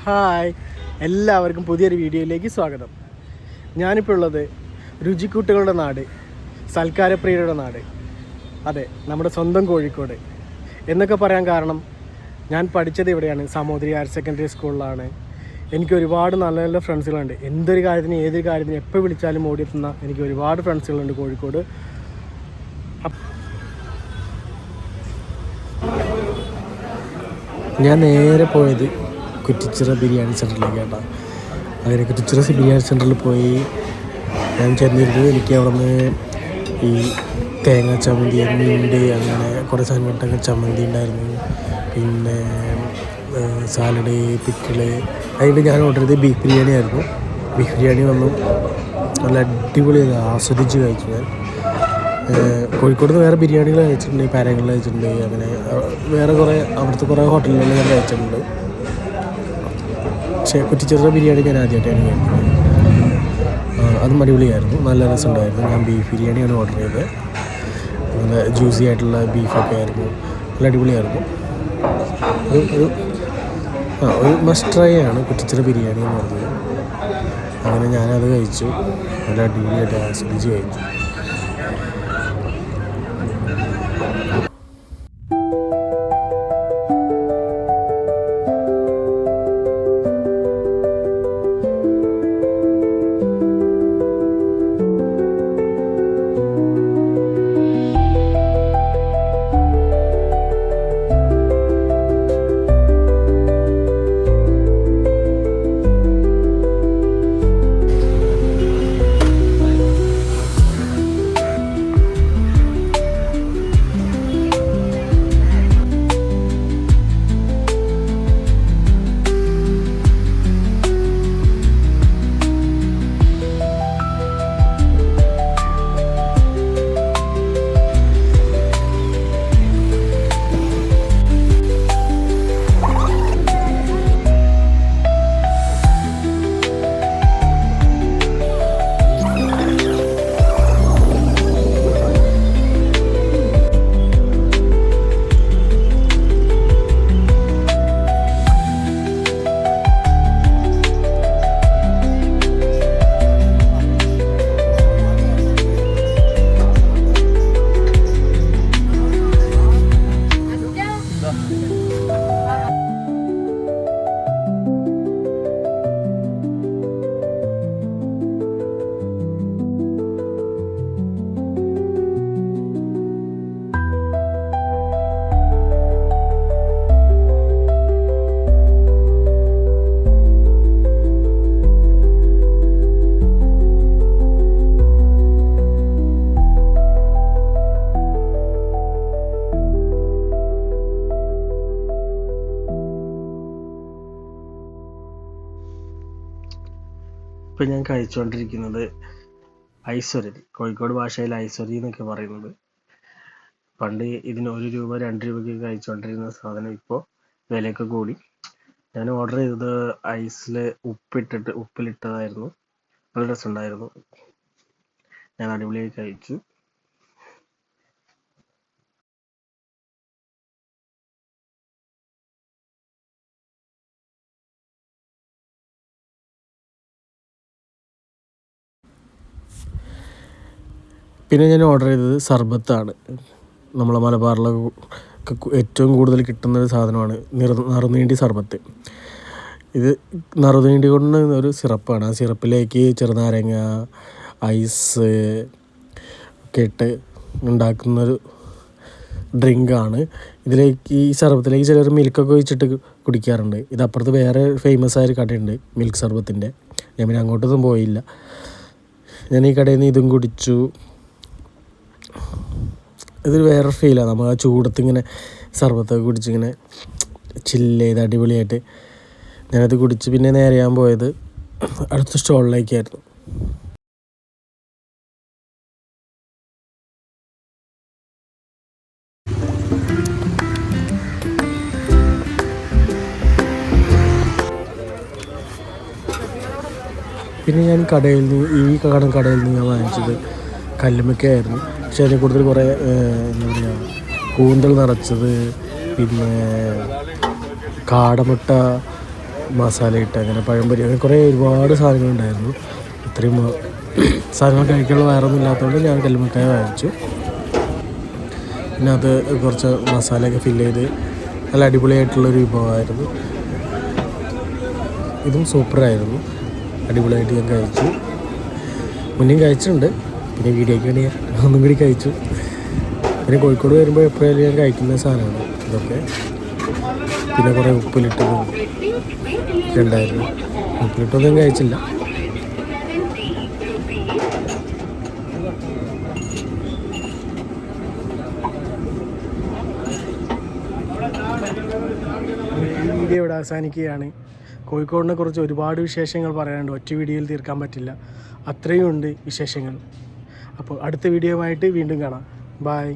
Hi, എല്ലാവർക്കും പുതിയൊരു വീഡിയോയിലേക്ക് സ്വാഗതം. ഞാനിപ്പോൾ ഉള്ളത് രുചിക്കൂട്ടുകളുടെ നാട്, സൽക്കാരപ്രിയരുടെ നാട്, അതെ, നമ്മുടെ സ്വന്തം കോഴിക്കോട് എന്നൊക്കെ പറയാൻ കാരണം ഞാൻ പഠിച്ചത് ഇവിടെയാണ്. സാമൂതിരി ഹയർ സെക്കൻഡറി സ്കൂളിലാണ്. എനിക്ക് ഒരുപാട് നല്ല നല്ല ഫ്രണ്ട്സുകളുണ്ട്. എന്തൊരു കാര്യത്തിന് ഏതൊരു കാര്യത്തിന് എപ്പോൾ വിളിച്ചാലും ഓടിയെത്തുന്ന എനിക്ക് ഒരുപാട് ഫ്രണ്ട്സുകളുണ്ട് കോഴിക്കോട്. ഞാൻ നേരെ പോയത് കുറ്റിച്ചിറ ബിരിയാണി സെൻറ്ററിലേക്ക് കേട്ടോ. അങ്ങനെ കുറ്റിച്ചിറ ബിരിയാണി സെൻറ്ററിൽ പോയി ഞാൻ ചെന്നിരുന്നത്. എനിക്ക് അവിടെ നിന്ന് ഈ തേങ്ങ ചമ്മന്തി, മീൻ്റെ അങ്ങനെ കുറേ സാധനങ്ങളൊക്കെ ചമ്മന്തി ഉണ്ടായിരുന്നു. പിന്നെ സാലഡ്, പിക്കിള്. അതിൻ്റെ ഞാൻ ഓർഡർ ചെയ്തത് ബീഫ് ബിരിയാണി ആയിരുന്നു. ബീഫ് ബിരിയാണി വന്നു, നല്ല അടിപൊളി ആസ്വദിച്ച് കഴിച്ചു ഞാൻ. കോഴിക്കോട് നിന്ന് വേറെ ബിരിയാണികൾ കഴിച്ചിട്ടുണ്ട്, പാരകളിൽ കഴിച്ചിട്ടുണ്ട്, അങ്ങനെ വേറെ കുറേ അവിടുത്തെ കുറേ ഹോട്ടലുകളിൽ ഞാൻ കഴിച്ചിട്ടുണ്ട്. പക്ഷേ കുറ്റിച്ചിറ ബിരിയാണി ഞാൻ ആദ്യമായിട്ടാണ് കഴിക്കുന്നത്. അതും അടിപൊളിയായിരുന്നു, നല്ല രസമുണ്ടായിരുന്നു. ഞാൻ ബീഫ് ബിരിയാണിയാണ് ഓർഡർ ചെയ്തത്. നല്ല ജ്യൂസി ആയിട്ടുള്ള ബീഫൊക്കെ ആയിരുന്നു, നല്ല അടിപൊളിയായിരുന്നു. ഒരു മസ്റ്റ് ട്രൈ ആണ് കുറ്റിച്ചിറ ബിരിയാണി എന്ന് പറഞ്ഞത്. അങ്ങനെ ഞാനത് കഴിച്ചു, നല്ല അടിപൊളിയായിട്ട് ആസ്വദിച്ച് കഴിച്ചു. ഇപ്പം ഞാൻ കഴിച്ചുകൊണ്ടിരിക്കുന്നത് ഐശ്വര്യ, കോഴിക്കോട് ഭാഷയിൽ ഐശ്വര്യ എന്നൊക്കെ പറയുന്നത്. പണ്ട് ഇതിന് 1 രൂപ 2 രൂപയ്ക്ക് കഴിച്ചുകൊണ്ടിരുന്ന സാധനം ഇപ്പോൾ വിലയൊക്കെ കൂടി. ഞാൻ ഓർഡർ ചെയ്തത് ഐസിൽ ഉപ്പിലിട്ടതായിരുന്നു. നല്ല രസമുണ്ടായിരുന്നു, ഞാൻ അടിപൊളിയായി കഴിച്ചു. പിന്നെ ഞാൻ ഓർഡർ ചെയ്തത് സർബത്താണ്. നമ്മളെ മലബാറിലൊക്കെ ഏറ്റവും കൂടുതൽ കിട്ടുന്നൊരു സാധനമാണ് നറുനീണ്ടി സർബത്ത്. ഇത് നറുനീണ്ടി കൊണ്ട് ഒരു സിറപ്പാണ്. ആ സിറപ്പിലേക്ക് ചെറുനാരങ്ങ, ഐസ് ഒക്കെ ഇട്ട് ഉണ്ടാക്കുന്നൊരു ഡ്രിങ്കാണ്. ഇതിലേക്ക് ഈ സർബത്തിലേക്ക് ചിലർ മിൽക്കൊക്കെ ഒഴിച്ചിട്ട് കുടിക്കാറുണ്ട്. ഇതപ്പുറത്ത് വേറെ ഫേമസ് ആയൊരു കടയുണ്ട് മിൽക്ക് സർബത്തിൻ്റെ. ഞാൻ പിന്നെ അങ്ങോട്ടൊന്നും പോയില്ല. ഞാൻ ഈ കടയിൽ നിന്ന് ഇതും കുടിച്ചു. ഇതൊരു വേറെ ഫീലാണ്. നമ്മൾ ആ ചൂടത്ത് ഇങ്ങനെ സർബത്തൊക്കെ കുടിച്ചിങ്ങനെ ചില്ല് ചെയ്ത് അടിപൊളിയായിട്ട് ഞാനത് കുടിച്ച് പിന്നെ നേരെ ഞാൻ പോയത് അടുത്ത സ്റ്റോളിലേക്കായിരുന്നു. പിന്നെ ഞാൻ കടയിൽ നിന്ന് ഞാൻ വാങ്ങിച്ചത് കല്ലുമ്മക്കായിരുന്നു. പക്ഷേ അതിൽ കൂടുതൽ കുറേ എന്താ പറയുക, കൂന്തൽ നിറച്ചത്, പിന്നെ കാടമുട്ട മസാല ഇട്ട് അങ്ങനെ പഴംപൊരി അങ്ങനെ കുറേ ഒരുപാട് സാധനങ്ങളുണ്ടായിരുന്നു. ഇത്രയും സാധനങ്ങൾ കഴിക്കാനുള്ള വയറൊന്നും ഇല്ലാത്തതുകൊണ്ട് ഞാൻ കല്ലുമ്മക്കായ വാങ്ങിച്ചു. പിന്നെ അത് കുറച്ച് മസാലയൊക്കെ ഫില്ല് ചെയ്ത് നല്ല അടിപൊളിയായിട്ടുള്ളൊരു വിഭവമായിരുന്നു. ഇതും സൂപ്പറായിരുന്നു, അടിപൊളിയായിട്ട് ഞാൻ കഴിച്ചു. മുന്നേയും കഴിച്ചിട്ടുണ്ട്, പിന്നെ വീഡിയോയ്ക്ക് വേണ്ടി ഒന്നും കൂടി കഴിച്ചു. പിന്നെ കോഴിക്കോട് വരുമ്പോൾ എപ്പോഴും ഞാൻ കഴിക്കുന്ന സാധനമാണ് ഇതൊക്കെ. പിന്നെ കുറേ ഉപ്പിലിട്ടതും ഒക്കെ ഉണ്ടായിരുന്നു. ഉപ്പിലിട്ടതൊന്നും കഴിച്ചില്ല. ഈ വീഡിയോ ഇവിടെ അവസാനിക്കുകയാണ്. കോഴിക്കോടിനെ കുറിച്ച് ഒരുപാട് വിശേഷങ്ങൾ പറയാനുണ്ട്, ഒറ്റ വീഡിയോയിൽ തീർക്കാൻ പറ്റില്ല, അത്രയും ഉണ്ട് വിശേഷങ്ങൾ. അപ്പോൾ അടുത്ത വീഡിയോ ആയിട്ട് വീണ്ടും കാണാം. ബായ്.